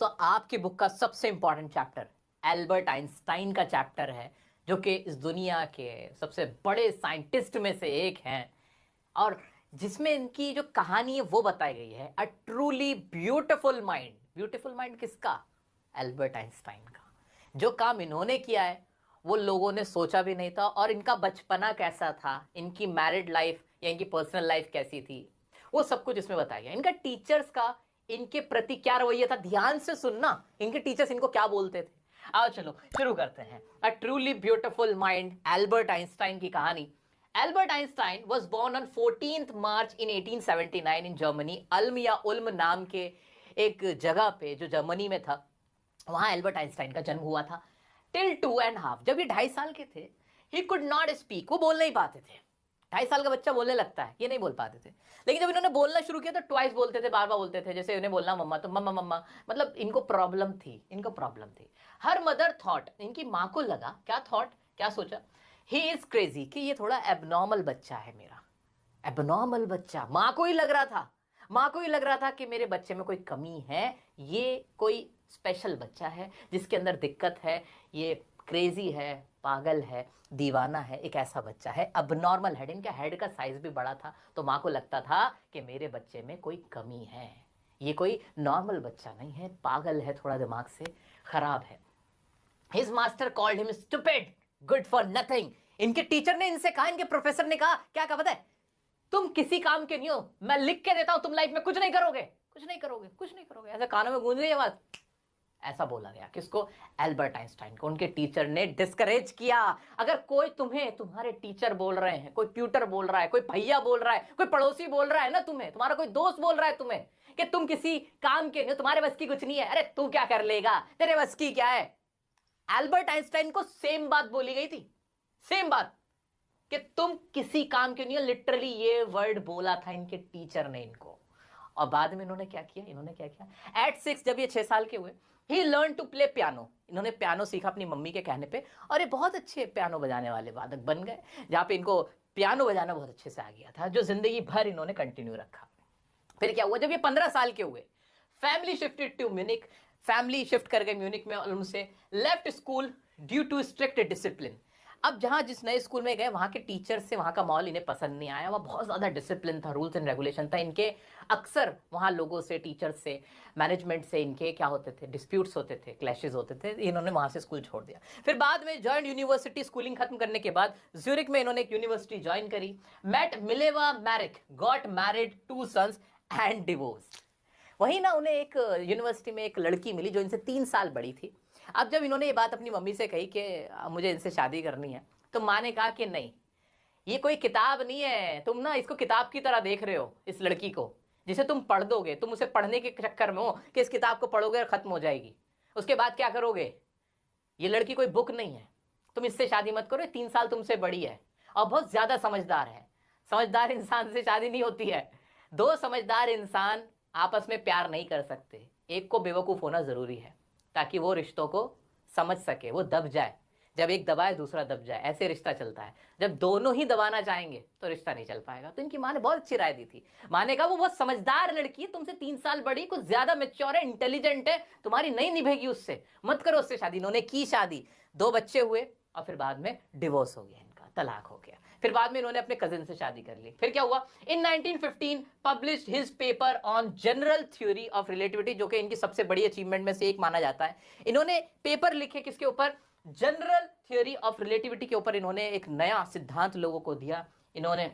आपकी बुक का सबसे इंपॉर्टेंट चैप्टर एल्बर्ट आइंस्टाइन का चैप्टर है, जो कि इस दुनिया के सबसे बड़े साइंटिस्ट में से एक हैं, और जिसमें इनकी जो कहानी है वो बताई गई है। अ truly beautiful mind. Beautiful mind किसका? एल्बर्ट आइंस्टाइन का। जो काम इन्होंने किया है वो लोगों ने सोचा भी नहीं था। और इनका बचपना कैसा था, इनकी मैरिड लाइफ या इनकी पर्सनल लाइफ कैसी थी, वो सब कुछ इसमें बताया गया। इनका टीचर्स का इनके प्रति क्या रवैया था, ध्यान से सुनना। इनके टीचर्स इनको क्या बोलते थे। आओ चलो शुरू करते हैं। A truly beautiful mind, Albert Einstein की कहानी। Albert Einstein was born on 14th March in 1879 in Germany. अल्म या उल्म नाम के एक जगह पे जो जर्मनी में था, वहां एल्बर्ट आइंस्टाइन का जन्म हुआ था। टिल 2.5, जब ये 2.5 साल के थे, ही कुड नॉट स्पीक, वो बोल नहीं पाते थे। 2.5 साल का बच्चा बोलने लगता है, ये नहीं बोल पाते थे। लेकिन जब इन्होंने बोलना शुरू किया तो ट्वाइस बोलते थे, बार बार बोलते थे। जैसे उन्हें बोलना मम्मा तो मम्मा मम्मा, मतलब इनको प्रॉब्लम थी, इनको प्रॉब्लम थी। हर मदर थॉट, इनकी माँ को लगा, क्या थॉट, क्या सोचा, ही इज क्रेजी, कि ये थोड़ा एबनॉर्मल बच्चा है मेरा। एबनॉर्मल बच्चा, माँ को ही लग रहा था। माँ को ही लग रहा था कि मेरे बच्चे में कोई कमी है, ये कोई स्पेशल बच्चा है जिसके अंदर दिक्कत है, ये क्रेजी है, पागल है, दीवाना है, एक ऐसा बच्चा है। अबनॉर्मल हेड, इनका हेड का साइज भी बड़ा था, तो माँ को लगता था कि मेरे बच्चे में कोई कमी है, ये कोई नॉर्मल बच्चा नहीं है, पागल है, थोड़ा दिमाग से खराब है। His master called him stupid, good for nothing. इनके टीचर ने इनसे कहा, इनके प्रोफेसर ने कहा, क्या कहा पता है? तुम किसी काम के नहीं हो, मैं लिख के देता हूं, तुम लाइफ में कुछ नहीं करोगे, कुछ नहीं करोगे, कुछ नहीं करोगे। ऐसे कानों में गूंज रही है बात। ऐसा बोला गया किसको? एल्बर्ट आइंस्टाइन को। उनके टीचर ने डिस्करेज किया। अगर कोई तुम्हें, तुम्हारे टीचर बोल रहे हैं, कोई ट्यूटर बोल रहा है, कोई भैया बोल रहा है, कोई पड़ोसी बोल रहा है ना तुम्हें, तुम्हारा कोई दोस्त बोल रहा है तुम्हें कि तुम किसी काम के नहीं हो, तुम्हारे बस की कुछ नहीं है, अरे तू क्या कर लेगा, तेरे बस की क्या है। एल्बर्ट आइंस्टाइन को सेम बात बोली गई थी, सेम बात, कि तुम किसी काम के नहीं हो। लिटरली ये वर्ड बोला था इनके टीचर ने इनको। और बाद में इन्होंने क्या किया, इन्होंने क्या किया, एट 6, जब ये 6 साल के हुए, ही लर्न टू प्ले पियानो। इन्होंने पियानो सीखा अपनी मम्मी के कहने पे, और ये बहुत अच्छे पियानो बजाने वाले वादक बन गए, जहां पे इनको पियानो बजाना बहुत अच्छे से आ गया था, जो जिंदगी भर इन्होंने कंटिन्यू रखा। फिर क्या हुआ, जब ये 15 साल के हुए, family shifted to Munich. Family shift कर गए म्यूनिक में, और उनसे left school due to strict discipline. अब जहां जिस नए स्कूल में गए, वहां के टीचर से वहां का माहौल इन्हें पसंद नहीं आया। वहां बहुत ज्यादा डिसिप्लिन था, रूल्स एंड रेगुलेशन था। इनके अक्सर वहां लोगों से, टीचर्स से, मैनेजमेंट से इनके क्या होते थे, डिस्प्यूट्स होते थे, क्लैशेस होते थे। इन्होंने वहां से स्कूल छोड़ दिया। फिर बाद में जॉइंट यूनिवर्सिटी, स्कूलिंग खत्म करने के बाद ज्यूरिक में इन्होंने एक यूनिवर्सिटी ज्वाइन करी। Met Mileva Maric, got married, 2 sons and divorced. वहीं ना उन्हें एक यूनिवर्सिटी में एक लड़की मिली जो इनसे 3 साल बड़ी थी। अब जब इन्होंने ये बात अपनी मम्मी से कही कि मुझे इनसे शादी करनी है, तो माँ ने कहा कि नहीं, ये कोई किताब नहीं है, तुम ना इसको किताब की तरह देख रहे हो, इस लड़की को, जिसे तुम पढ़ दोगे, तुम उसे पढ़ने के चक्कर में हो कि इस किताब को पढ़ोगे और खत्म हो जाएगी, उसके बाद क्या करोगे। ये लड़की कोई बुक नहीं है, तुम इससे शादी मत करो, 3 साल तुमसे बड़ी है और बहुत ज्यादा समझदार है। समझदार इंसान से शादी नहीं होती है। 2 समझदार इंसान आपस में प्यार नहीं कर सकते, एक को बेवकूफ होना जरूरी है, ताकि वो रिश्तों को समझ सके, वो दब जाए। जब एक दबाए दूसरा दब जाए, ऐसे रिश्ता चलता है। जब दोनों ही दबाना चाहेंगे तो रिश्ता नहीं चल पाएगा। तो इनकी माँ ने बहुत अच्छी राय दी थी। माँ ने कहा वो बहुत समझदार लड़की है, तुमसे 3 साल बड़ी, कुछ ज्यादा मेच्योर है, इंटेलिजेंट है, तुम्हारी नहीं निभेगी उससे, मत करो उससे शादी। इन्होंने की शादी, 2 बच्चे हुए, और फिर बाद में डिवोर्स हो गया, इनका तलाक हो गया। फिर बाद में इन्होंने अपने कजिन से शादी कर ली। फिर क्या हुआ, इन 1915 published his paper on general theory of relativity, जो कि इनकी सबसे बड़ी अचीवमेंट में से एक माना जाता है। इन्होंने पेपर लिखे किसके ऊपर? जनरल थ्योरी ऑफ रिलेटिविटी के ऊपर। इन्होंने एक नया सिद्धांत लोगों को दिया, इन्होंने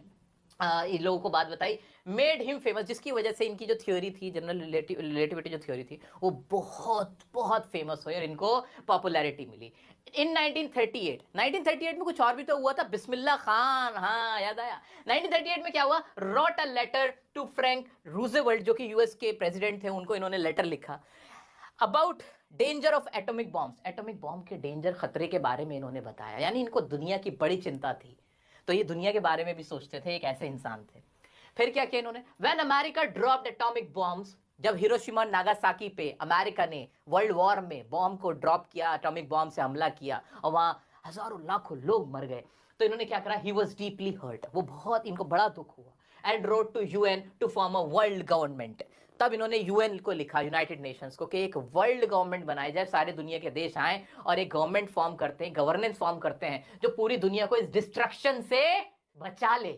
इन लोगों को बात बताई, मेड हिम फेमस, जिसकी वजह से इनकी जो थ्योरी थी, जनरल रिलेटिविटी जो थ्योरी थी, वो बहुत बहुत फेमस हुई और इनको पॉपुलैरिटी मिली। इन 1938 में कुछ और भी तो हुआ था, बिस्मिल्लाह खान, हाँ याद आया। 1938 में क्या हुआ, wrote a letter to Frank Roosevelt, जो कि यूएस के प्रेसिडेंट थे, उनको इन्होंने लेटर लिखा about danger of atomic bombs. Atomic bomb के डेंजर, खतरे के बारे में इन्होंने बताया। यानी इनको दुनिया की बड़ी चिंता थी, तो ये दुनिया के बारे में भी सोचते थे, एक ऐसे इंसान थे। फिर क्या किया इन्होंने, when America dropped atomic bombs, जब हिरोशिमा नागासाकी पे अमेरिका ने वर्ल्ड वॉर में बॉम्ब को ड्रॉप किया, एटॉमिक बॉम्ब से हमला किया, और वहां हजारों लाखों लोग मर गए, तो इन्होंने क्या करा, ही वॉज डीपली हर्ट, वो बहुत, इनको बड़ा दुख हुआ, and road to UN to form a world government. तब इन्होंने यूएन को लिखा, यूनाइटेड नेशंस को, कि एक वर्ल्ड गवर्नमेंट बनाई जाए, सारे दुनिया के देश आए और एक गवर्नमेंट फॉर्म करते हैं, गवर्नेंस फॉर्म करते हैं जो पूरी दुनिया को इस डिस्ट्रक्शन से बचा ले।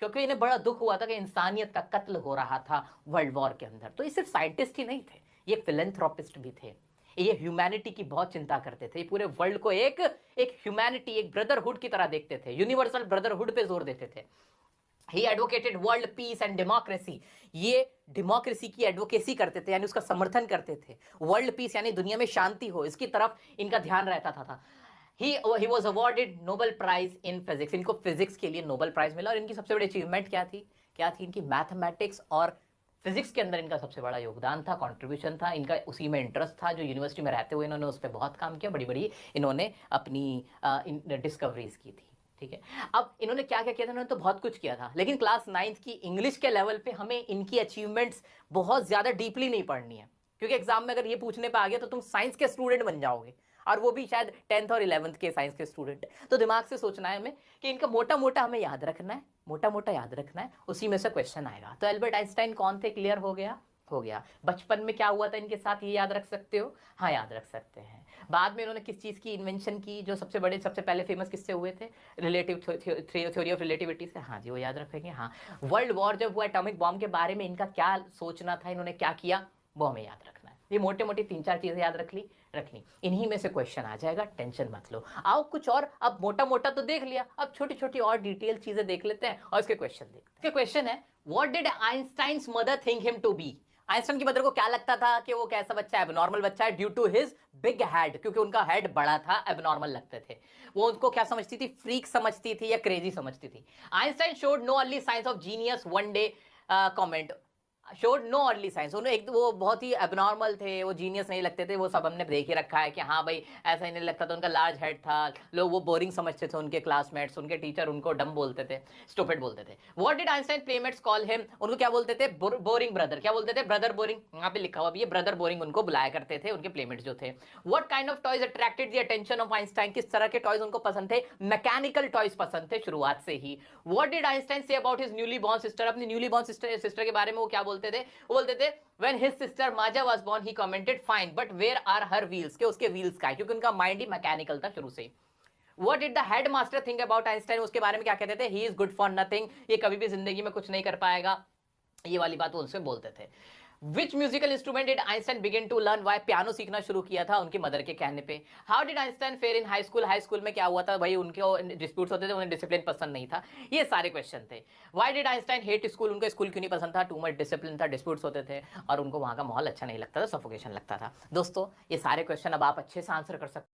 क्योंकि इन्हें बड़ा दुख हुआ था कि इंसानियत का कत्ल हो रहा था वर्ल्ड वॉर के अंदर। तो ये सिर्फ साइंटिस्ट ही नहीं थे, ये फिलेंथ्रोपिस्ट भी थे, ये ह्यूमैनिटी की बहुत चिंता करते थे, पूरे वर्ल्ड को एक ह्यूमैनिटी, एक ब्रदरहुड की तरह देखते थे, यूनिवर्सल ब्रदरहुड पे जोर देते थे। ही advocated world peace and democracy, ये डेमोक्रेसी की एडवोकेसी करते थे, यानी उसका समर्थन करते थे। वर्ल्ड पीस यानी दुनिया में शांति हो, इसकी तरफ इनका ध्यान रहता था। He was awarded Nobel prize in physics, इनको फिजिक्स के लिए नोबेल प्राइज मिला। और इनकी सबसे बड़ी अचीवमेंट क्या थी? इनकी मैथमेटिक्स और फिजिक्स के अंदर इनका सबसे बड़ा योगदान था, कंट्रीब्यूशन था, इनका उसी में इंटरेस्ट था। जो यूनिवर्सिटी में रहते हुए इन्होंने उस पर बहुत काम किया, बड़ी बड़ी इन्होंने अपनी डिस्कवरीज की थी। ठीक है, अब इन्होंने क्या क्या किया था? इन्होंने तो बहुत कुछ किया था, लेकिन क्लास 9th की इंग्लिश के लेवल पे हमें इनकी अचीवमेंट्स बहुत ज्यादा डीपली नहीं पढ़नी है, क्योंकि एग्जाम में अगर ये पूछने पे आ गया तो तुम साइंस के स्टूडेंट बन जाओगे, और वो भी शायद 10th और 11th के साइंस के स्टूडेंट। तो दिमाग से सोचना है हमें कि इनका मोटा मोटा हमें याद रखना है, मोटा मोटा याद रखना है, उसी में से क्वेश्चन आएगा। तो एल्बर्ट आइंस्टाइन कौन थे? क्लियर हो गया? हो गया। बचपन में क्या हुआ था इनके साथ, ये याद रख सकते हो? हाँ, याद रख सकते हैं। बाद में इन्होंने किस चीज की इन्वेंशन की? जो सबसे पहले फेमस किससे हुए थे? रिलेटिव थ्योरी ऑफ रिलेटिविटी से। हाँ जी, वो याद रखेंगे। हाँ, वर्ल्ड वॉर जब हुआ, एटॉमिक बॉम्ब के बारे में इनका क्या सोचना था, इन्होंने क्या किया, वो हमें याद रखना है। ये मोटे मोटी 3-4 चीजें याद रख ली, इन्हीं में से क्वेश्चन आ जाएगा, टेंशन मत लो। आओ कुछ और, अब मोटा मोटा तो देख लिया, अब छोटी छोटी और डिटेल चीजें देख लेते हैं और इसके क्वेश्चन देखते हैं। क्वेश्चन है, what did Einstein's mother think him to be? Einstein की मदर को क्या लगता था कि वो कैसा बच्चा है? एबनॉर्मल बच्चा है, due to his big head, क्योंकि उनका हेड बड़ा था, एबनॉर्मल लगते थे। वो उनको क्या समझती थी? फ्रीक समझती थी या क्रेजी समझती थी। Einstein showed know early signs of genius one day, comment showed know early signs. उन्हें एक वो बहुत ही एबनॉर्मल थे, वो जीनियस नहीं लगते थे, वो सब हमने देख ही रखा है कि हाँ भाई ऐसा ही नहीं लगता था। उनका लार्ज हेड था, लोग वो बोरिंग समझते थे, उनके क्लासमेट्स, उनके टीचर उनको डम बोलते थे, स्टूपिड बोलते थे। What did Einstein playmates call him? उनको क्या बोलते थे? Boring brother. क्या बोलते थे? Brother boring. यहाँ पे लिखा हुआ भी है, ब्रदर बोरिंग उनको बुलाया करते थे उनके प्लेमेट्स जो थे। What kind of toys attracted the attention of Einstein? किस तरह के टॉयज उनको पसंद थे? मैकेनिकल टॉयज पसंद थे शुरुआत से ही। What did Einstein say about his newly born sister? अपनी न्यूली बॉर्न सिस्टर के बारे में वो क्या बोलते थे? वो बोलते थे when his sister Maja was born he commented fine but where are her wheels? के उसके व्हील्स का है, क्योंकि उनका माइंड ही मैकेनिकल था शुरू से। What did the headmaster think about Einstein? उसके बारे में क्या कहते थे? He is good for nothing, ये कभी भी जिंदगी में कुछ नहीं कर पाएगा, ये वाली बात वो उनसे बोलते थे। Which musical instrument did Einstein begin to learn? Why piano सीखना शुरू किया था उनकी मदर के कहने पे। How did Einstein fare in high school? High school में क्या हुआ था भाई? उनके डिस्प्यूट्स होते थे, उन्हें डिसिप्लिन पसंद नहीं था, ये सारे क्वेश्चन थे। Why did Einstein hate school? उनको स्कूल क्यों नहीं पसंद था? टू मच डिसिप्लिन था, डिस्प्यूट्स होते थे और उनको वहां का माहौल अच्छा नहीं लगता था, सफोकेशन लगता था। दोस्तों, ये सारे क्वेश्चन अब आप अच्छे से आंसर कर सकते